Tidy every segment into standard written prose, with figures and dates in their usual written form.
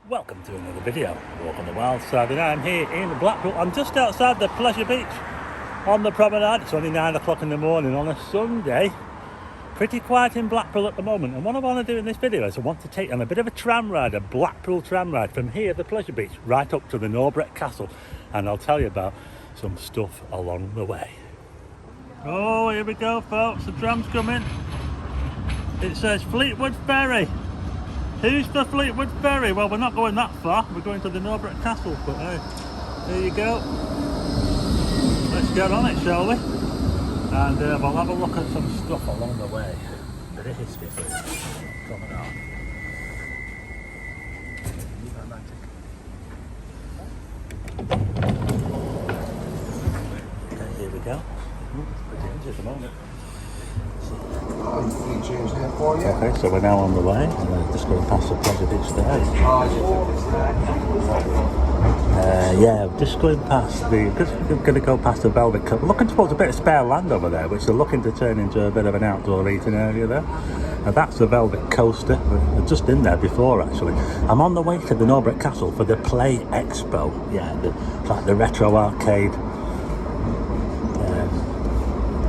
Welcome to another video, Walk on the Wild Side, and I'm here in Blackpool. I'm just outside the Pleasure Beach on the Promenade. It's only 9 o'clock in the morning on a Sunday. Pretty quiet in Blackpool at the moment, and what I want to do in this video is I want to take on a bit of a tram ride, a Blackpool tram ride from here, the Pleasure Beach, right up to the Norbreck Castle, and I'll tell you about some stuff along the way. Oh, here we go folks, the tram's coming. It says Fleetwood Ferry. Who's for Fleetwood Ferry? Well, we're not going that far. We're going to the Norbreck Castle, but hey, there you go. Let's get on it, shall we? And we'll have a look at some stuff along the way. A bit of history for you. Promenade. Okay, here we go. It's pretty empty at the moment. Okay, so we're now on the way, and we're just going past the Pleasure Beach there. Yeah, just going past we're going to go past the Velvet Coast. We're looking towards a bit of spare land over there, which they're looking to turn into a bit of an outdoor eating area there. And that's the Velvet Coaster. We're just in there before, actually. I'm on the way to the Norbreck Castle for the Play Expo. Yeah, like the retro arcade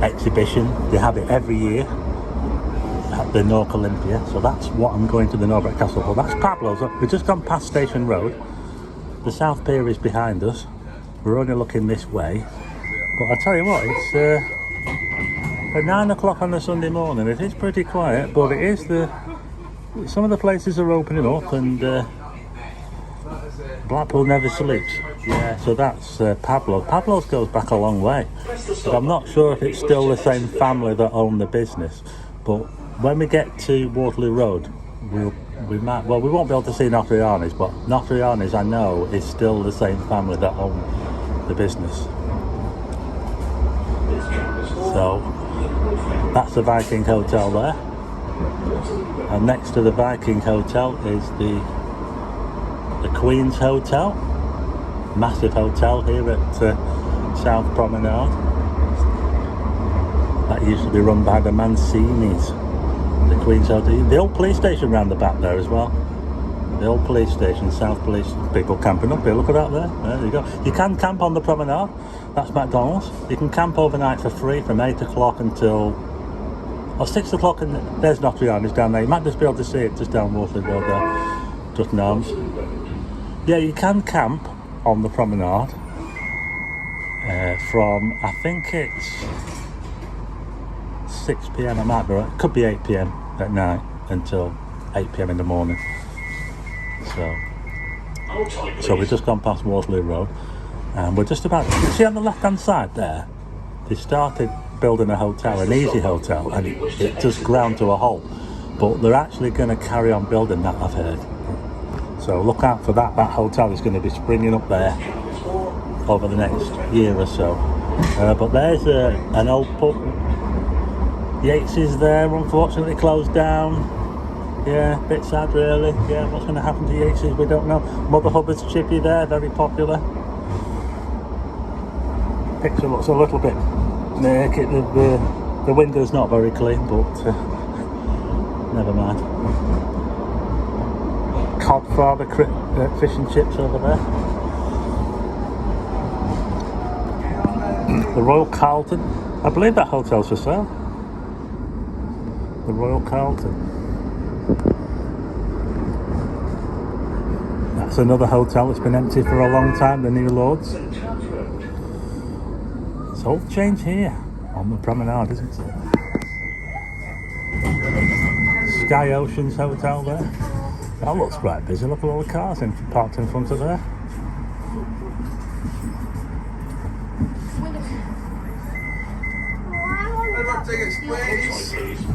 exhibition. They have it every year at the Nork Olympia, so that's what I'm going to the Norbreck Castle for. That's Pablo's. We've just gone past Station Road. The South Pier is behind us. We're only looking this way, but I tell you what, it's at 9 o'clock on a Sunday morning. It is pretty quiet, but it is some of the places are opening up, and Blackpool never sleeps. Yeah, so that's Pablo. Pablo's goes back a long way, but I'm not sure if it's still the same family that own the business. But when we get to Waterloo Road, we won't be able to see Nostriani's, but Nostriani's, I know, is still the same family that own the business. So that's the Viking Hotel there, and next to the Viking Hotel is the Queen's Hotel, massive hotel here at South Promenade. That used to be run by the Mancinis. The Queen's Hotel, the old police station round the back there as well. The old police station, South Police. People camping up here, look at that there. There you go. You can camp on the Promenade. That's McDonald's. You can camp overnight for free from 8 o'clock until 6 o'clock, and there's Nostriani's down there. You might just be able to see it just down Waterloo Road there. Just Arms. Yeah, you can camp on the Promenade from, I think it's 6 p.m. I might be right. It could be 8 p.m. at night until 8 p.m. in the morning. So we've just gone past Waterloo Road, and we're just about, you see on the left hand side there, they started building a hotel, an easy hotel, and it just ground to a halt, but they're actually going to carry on building that, I've heard. So look out for that. That hotel is going to be springing up there over the next year or so. But there's an old pub. Yates is there, unfortunately closed down. Yeah, a bit sad really. Yeah, what's going to happen to Yates we don't know. Mother Hubbard's Chippy there, very popular. Picture looks a little bit naked. The window's not very clean, but never mind. Codfather fish and chips over there. The Royal Carlton. I believe that hotel's for sale. The Royal Carlton. That's another hotel that's been empty for a long time, the New Lords. It's all change here on the Promenade, isn't it? Sky Oceans Hotel there. That looks quite busy. Look at all the cars parked in front of there.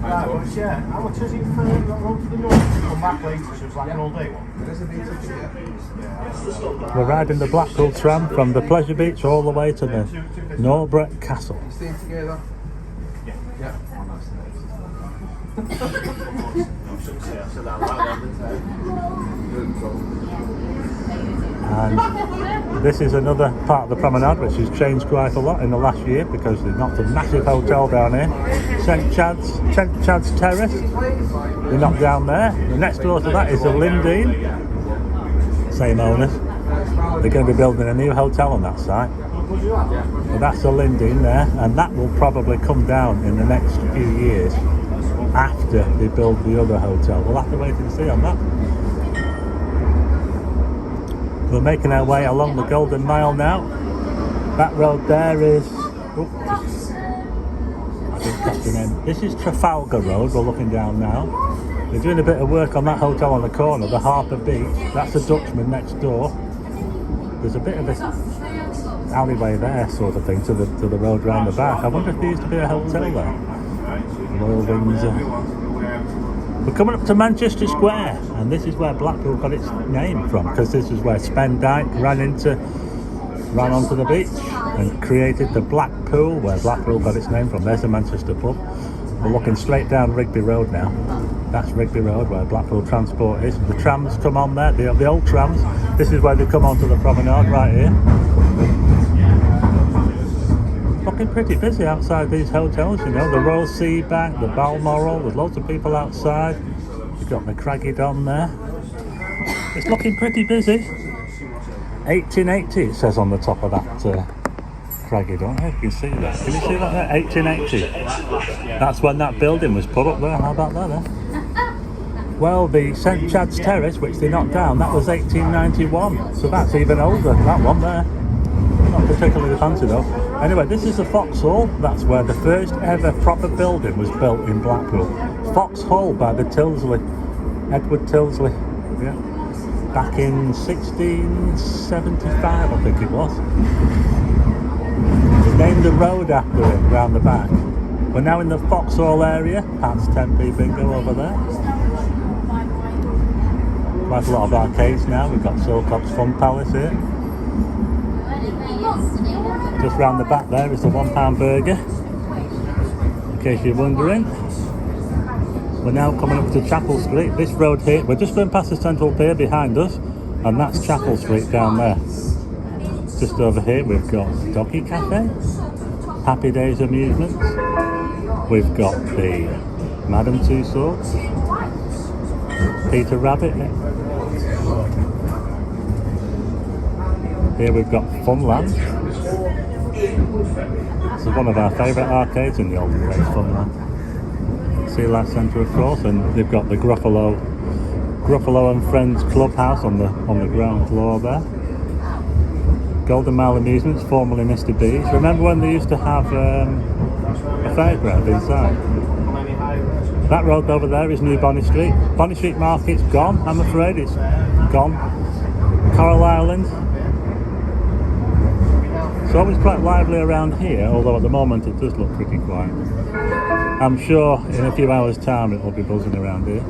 How much is it for the north? Come back later, so it's like an all day one. We're riding the Blackpool Tram from the Pleasure Beach all the way to the Norbreck Castle. Stay together. Yeah. And this is another part of the Promenade which has changed quite a lot in the last year, because they've knocked a massive hotel down here, St Chad's Terrace. They're knocked down there. The next door to that is the Lindeen. same owners. They're going to be building a new hotel on that site. So that's the Lindy there, and that will probably come down in the next few years after they build the other hotel. We'll have to wait and see on that. We're making our way along the Golden Mile now. That road there is... Oh, I didn't catch the name. This is Trafalgar Road we're looking down now. They're doing a bit of work on that hotel on the corner, the Harper Beach. That's the Dutchman next door. There's a bit of a alleyway there, sort of thing, to the road round the back. I wonder if there used to be a hotel there. Royal Windsor. We're coming up to Manchester Square, and this is where Blackpool got its name from, because this is where Spendyke ran onto the beach and created the Blackpool, where Blackpool got its name from. There's the Manchester pub. We're looking straight down Rigby Road now. That's Rigby Road, where Blackpool Transport is. The trams come on there, the old trams. This is where they come onto the promenade right here. Looking pretty busy outside these hotels, you know. The Royal Sea Bank, the Balmoral, there's loads of people outside. You've got the Craggy Don there. It's looking pretty busy. 1880 it says on the top of that Craggy Don. You can see that. Can you see that there? 1880. That's when that building was put up there. How about that then? Well, the St Chad's Terrace, which they knocked down, that was 1891. So that's even older, that one there. Not particularly fancy though. Anyway, this is the Foxhall. That's where the first ever proper building was built in Blackpool. Foxhall by the Tyldesley, Edward Tyldesley. Yeah. Back in 1675, I think it was. They named the road after it round the back. We're now in the Foxhall area. Pat's 10p bingo over there. Quite a lot of arcades now. We've got Silcock's Fun Palace here. Just round the back there is the £1 burger, in case you're wondering. We're now coming up to Chapel Street. This road here, we're just going past the Central Pier behind us, and that's Chapel Street down there. Just over here we've got Doggy Cafe, Happy Days Amusements, we've got the Madame Tussauds, Peter Rabbit. Here we've got Funland. This is one of our favourite arcades in the olden days, Funland. Sea Life Centre, of course, and they've got the Gruffalo and Friends Clubhouse on the ground floor there. Golden Mile Amusements, formerly Mr. B's. Remember when they used to have a fairground inside? That road over there is New Bonny Street. Bonny Street Market's gone, I'm afraid, it's gone. Coral Island. It's always quite lively around here, although at the moment it does look pretty quiet. I'm sure in a few hours' time it will be buzzing around here.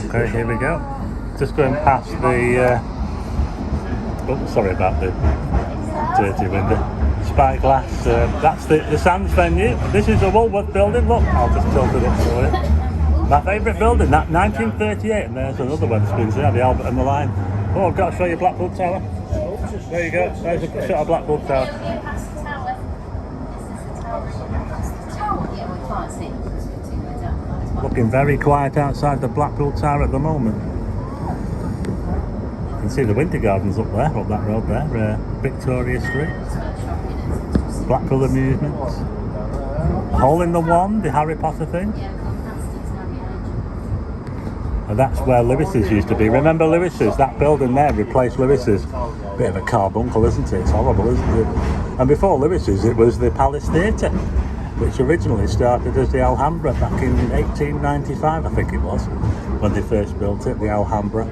Okay, here we go. Just going past the... oh, sorry about the dirty window. Spyglass, that's the Sands venue. This is the Woolworth building. Look, I'll just tilt it up for you. My favourite building, that 1938, and there's another one that's been there, the Albert and the Line. Oh, I've got to show you Blackpool Tower. There you go, there's a shot of Blackpool Tower. Looking very quiet outside the Blackpool Tower at the moment. You can see the Winter Gardens up there, up that road there, Victoria Street. Blackpool Amusements. Hole in the Wand, the Harry Potter thing. And that's where Lewis's used to be. Remember Lewis's? That building there replaced Lewis's. Bit of a carbuncle, isn't it? It's horrible, isn't it? And before Lewis's, it was the Palace Theatre, which originally started as the Alhambra back in 1895, I think it was, when they first built it, the Alhambra.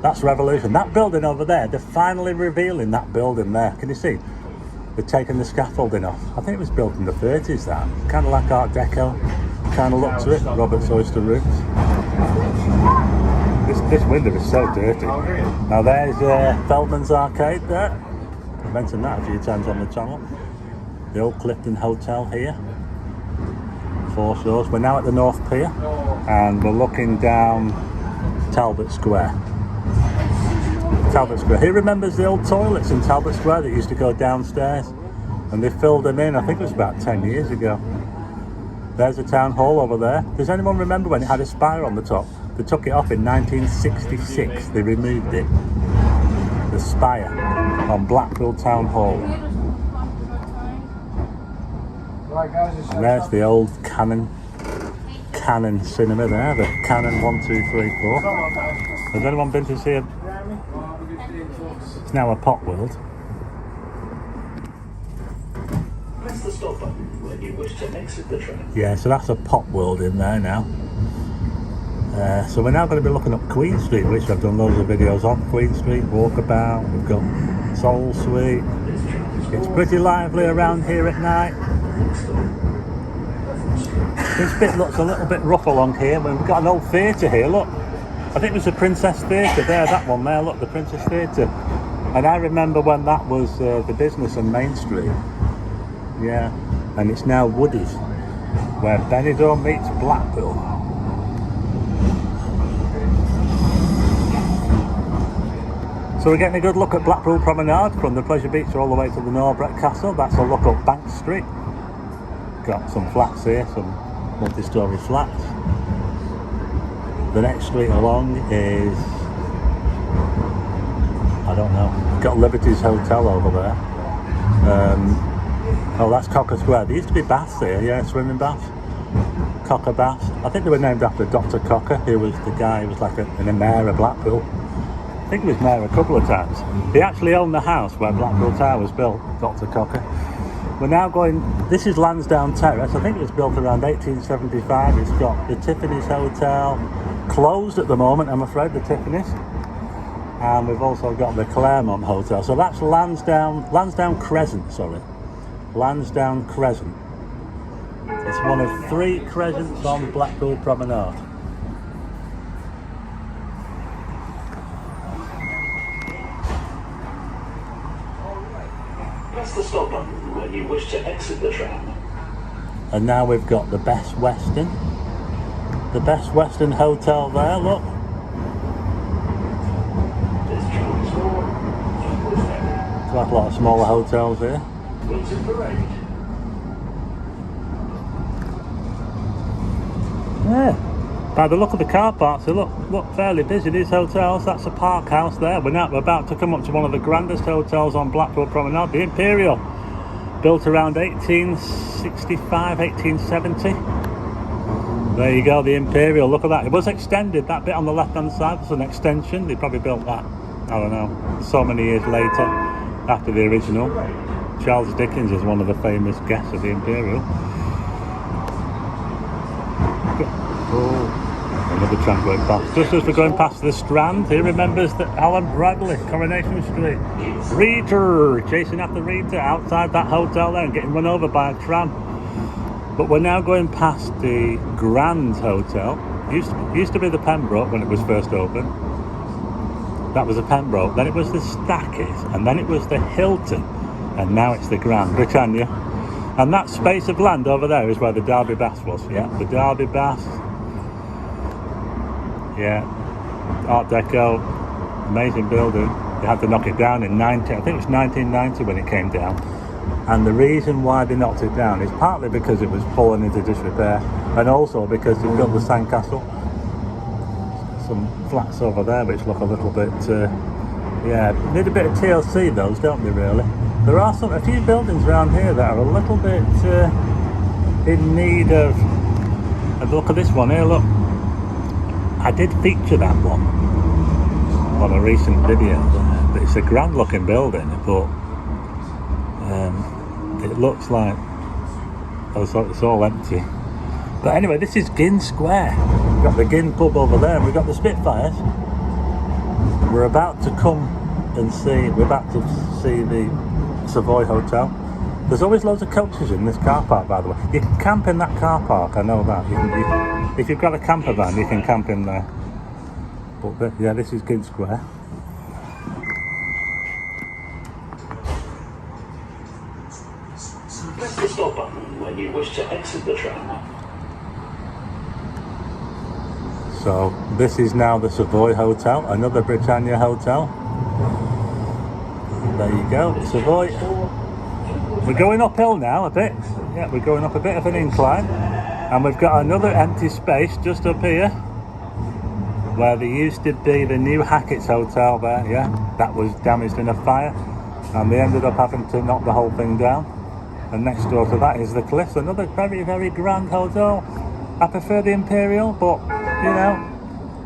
That's revolution. That building over there, they're finally revealing that building there. Can you see? They're taking the scaffolding off. I think it was built in the 30s, that. Kind of like Art Deco. Kind of look to it. Robert's Oyster Rooms. This window is so dirty. Now there's Feldman's Arcade there. I've mentioned that a few times on the channel. The old Clifton Hotel here. Foreshores. We're now at the North Pier and we're looking down Talbot Square. Talbot Square. Who remembers the old toilets in Talbot Square that used to go downstairs? and they filled them in, I think it was about 10 years ago. There's the town hall over there. Does anyone remember when it had a spire on the top? They took it off in 1966, they removed it. The spire on Blackpool Town Hall. And there's the old Canon cinema there, the Canon 1, 2, 3, 4. Has anyone been to see it? It's now a pop world. Press the stop button when you wish to exit the tram. Yeah, so that's a pop world in there now. So we're now going to be looking up Queen Street, which I've done loads of videos on. Queen Street, walkabout, we've got Soul Suite. It's pretty lively around here at night. This bit looks a little bit rough along here. We've got an old theatre here, look. I think it was the Princess Theatre there, that one there, look, the Princess Theatre. And I remember when that was the business on Main Street. Yeah, and it's now Woody's, where Benidorm meets Blackpool. So we're getting a good look at Blackpool Promenade from the Pleasure Beach all the way to the Norbreck Castle. That's a look up Bank Street. Got some flats here, some multi-storey flats. The next street along is, I don't know, got Liberty's Hotel over there. Oh, that's Cocker Square. There used to be baths here, yeah, swimming baths. Cocker baths. I think they were named after Dr. Cocker, who was the guy who was like an mayor of Blackpool. I think he was mayor a couple of times. He actually owned the house where Blackpool Tower was built, Dr. Cocker. We're now going, this is Lansdowne Terrace. I think it was built around 1875. It's got the Tiffany's Hotel, closed at the moment, I'm afraid, the Tiffany's. And we've also got the Claremont Hotel. So that's Lansdowne Crescent, sorry. Lansdowne Crescent. It's one of 3 crescents on Blackpool Promenade. Press the stop button when you wish to exit the tram. And now we've got the Best Western. The Best Western Hotel there, look. This tram is for There's like a lot of smaller hotels here. Wilton Parade. Yeah. By the look of the car parks, they look fairly busy, these hotels. That's a park house there. We're about to come up to one of the grandest hotels on Blackpool Promenade, the Imperial. Built around 1865, 1870. There you go, the Imperial, look at that. It was extended, that bit on the left-hand side was an extension. They probably built that, I don't know, so many years later, after the original. Charles Dickens is one of the famous guests of the Imperial. Oh, another tram going past. Just as we're going past the Strand, he remembers that Alan Bradley, Coronation Street. Reader, chasing after Reader outside that hotel there and getting run over by a tram. But we're now going past the Grand Hotel. Used to be the Pembroke when it was first opened. That was the Pembroke. Then it was the Stackeys, and then it was the Hilton, and now it's the Grand Britannia. And that space of land over there is where the Derby Baths was. Yeah, the Derby Baths. Yeah, Art Deco, amazing building. They had to knock it down in I think it was 1990 when it came down. And the reason why they knocked it down is partly because it was falling into disrepair, and also because they've got the sandcastle. Some flats over there which look a little bit, yeah, need a bit of TLC those, don't they really? There are a few buildings around here that are a little bit in need of, and look at this one here, look. I did feature that one on a recent video. It's a grand looking building, but it looks like it's all empty. But anyway, this is Gynn Square. We've got the Gynn pub over there, and we've got the Spitfires. We're about to see the Savoy Hotel. There's always loads of coaches in this car park, by the way. You can camp in that car park, I know that. If you've got a camper van, you can camp in there. But yeah, this is Gynn Square. Press the stop button when you wish to exit the tram. So this is now the Savoy Hotel, another Britannia hotel. There you go, Savoy. We're going uphill now a bit. Yeah, we're going up a bit of an incline. And we've got another empty space just up here where there used to be the new Hackett's Hotel there, yeah. That was damaged in a fire and they ended up having to knock the whole thing down. And next door to that is the Cliffs, another very, very grand hotel. I prefer the Imperial, but you know,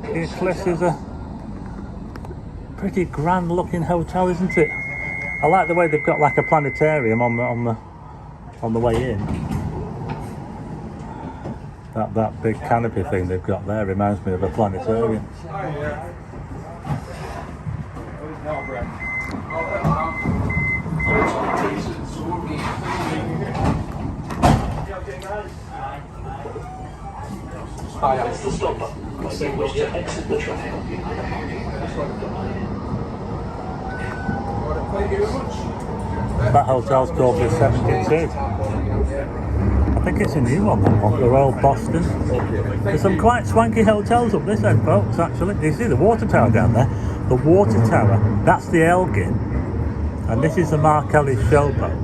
the Cliffs is a pretty grand looking hotel, isn't it? I like the way they've got like a planetarium on the way in. That big canopy thing they've got there reminds me of a planetarium. Press the stop button when you wish to exit the train. That hotel's called the 72. I think it's a new one, that one, the Royal Boston. There's some quite swanky hotels up this end, folks, actually. You see the water tower down there? The water tower, that's the Gynn, and this is the Mark Ellis showboat.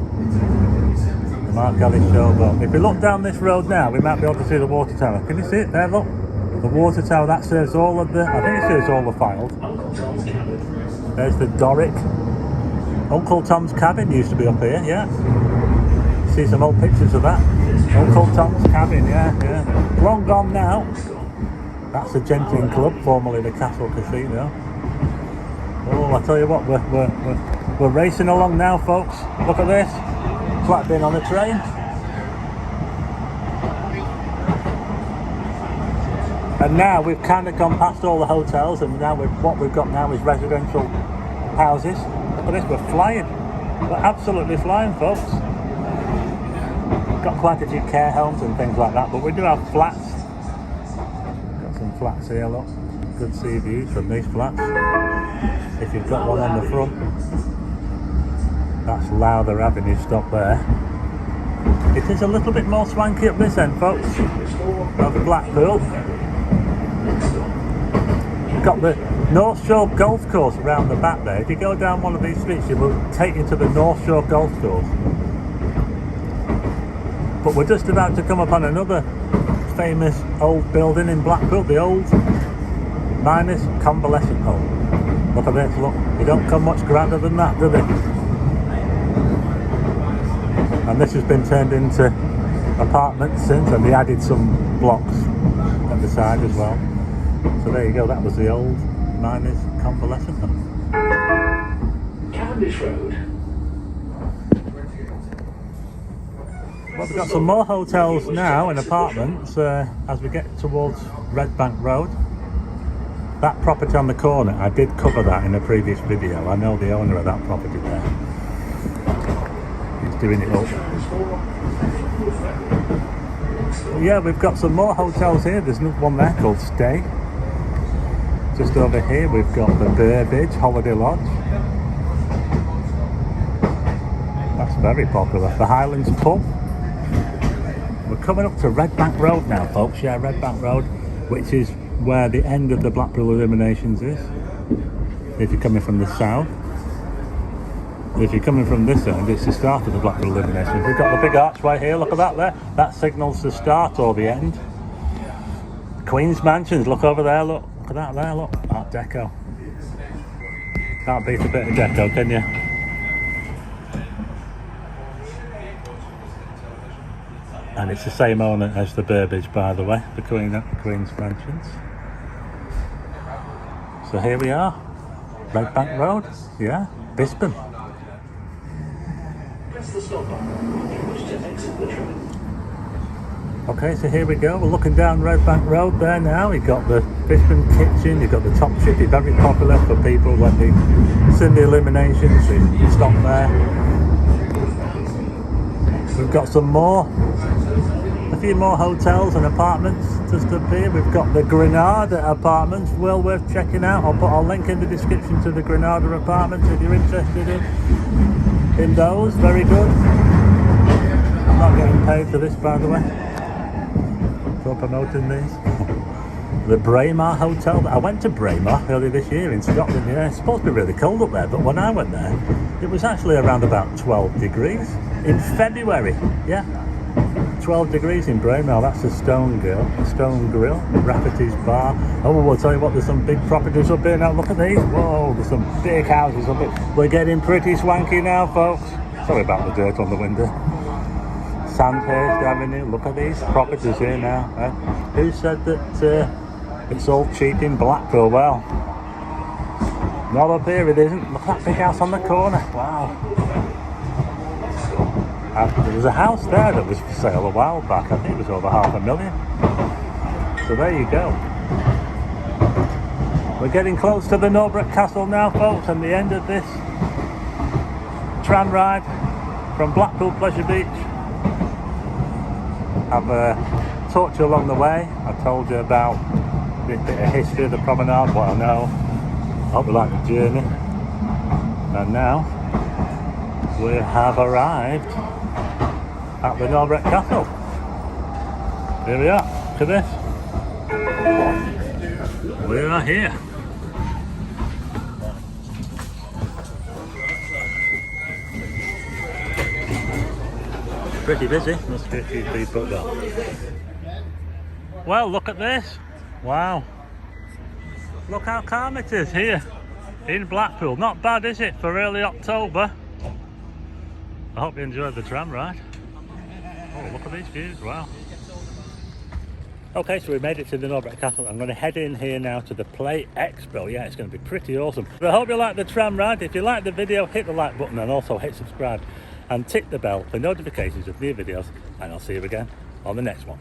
The Mark Ellis showboat. If we look down this road now, we might be able to see the water tower. Can you see it there, look? The water tower, that serves all of the, I think it serves all the files. There's the Doric. Uncle Tom's cabin used to be up here, yeah. See some old pictures of that. Uncle Tom's cabin, yeah. Long gone now. That's the Gentleman Club, formerly the Castle Casino. Oh, I tell you what, we're racing along now, folks. Look at this. It's like being on a train. And now we've kind of gone past all the hotels, and now what we've got now is residential houses. Look at this, we're flying. We're absolutely flying, folks. Got quite a few care homes and things like that, but we do have flats. Got some flats here, look. Good sea views from these flats. If you've got one on the front. That's Lowther Avenue, stop there. It is a little bit more swanky up this end, folks, of Blackpool. We've got the North Shore Golf Course around the back there. If you go down one of these streets, it will take you to the North Shore Golf Course. But we're just about to come upon another famous old building in Blackpool, the old Miners Convalescent Home. Look at this, look. You don't come much grander than that, do they? And this has been turned into apartments since, and they added some blocks at the side as well. So there you go, that was the old Miners Convalescent Home. Cavendish Road. Well, we've got some more hotels now and apartments as we get towards Red Bank Road. That property on the corner, I did cover that in a previous video. I know the owner of that property there. He's doing it up. Yeah, we've got some more hotels here. There's another one there called Stay. Just over here we've got the Burbage Holiday Lodge. That's very popular. The Highlands Pub. We're coming up to Red Bank Road now, folks. Yeah, Red Bank Road, which is where the end of the Blackpool Illuminations is. If you're coming from the south. If you're coming from this end, it's the start of the Blackpool Illuminations. We've got the big archway here, look at that there. That signals the start or the end. Queen's Mansions, look over there, look. Look at that there, look. Art Deco. Can't beat a bit of deco, can you? And it's the same owner as the Burbage, by the way, the Queen's Mansions. So here we are, Red Bank Road, yeah, Bispham. Press the stop button when you wish to exit the train. Okay, so here we go, we're looking down Red Bank Road there now. You've got the Bispham Kitchen, you've got the Top Chippy, very popular for people when they've seen the illuminations, they stop there. We've got some more, a few more hotels and apartments just up here. We've got the Granada Apartments, well worth checking out. I'll put a link in the description to the Granada Apartments if you're interested in those. Very good. I'm not getting paid for this, by the way, for promoting these. The Braemar Hotel. I went to Braemar earlier this year in Scotland. Yeah, it's supposed to be really cold up there, but when I went there, it was actually around about 12 degrees. in February. Yeah, 12 degrees in Braemar. That's the Stone Grill, Rafferty's Bar. Oh, we'll tell you what, there's some big properties up here now. Look at these. Whoa, there's some big houses up here. We're getting pretty swanky now, folks. Sorry about the dirt on the window. Sandhurst Avenue. Look at these properties here now. Who said that it's all cheap in Blackpool? Well, not up here it isn't. Look at that big house on the corner. Wow. There was a house there that was for sale a while back. I think it was over $500,000. So there you go. We're getting close to the Norbreck Castle now, folks, and the end of this tram ride from Blackpool Pleasure Beach. I've talked to you along the way. I told you about a bit of history of the promenade, what I know. I hope you like the journey. And now we have arrived at the Norbreck Castle. Here we are. Look at this. We are here. Pretty busy. Must be a few people there. Well, look at this. Wow. Look how calm it is here in Blackpool. Not bad, is it, for early October? I hope you enjoyed the tram ride. Oh, look at these views, wow. Okay, so we made it to the Norbreck Castle. I'm going to head in here now to the Play Expo. Yeah, it's going to be pretty awesome. But I hope you like the tram ride. If you like the video, hit the like button and also hit subscribe. And tick the bell for notifications of new videos. And I'll see you again on the next one.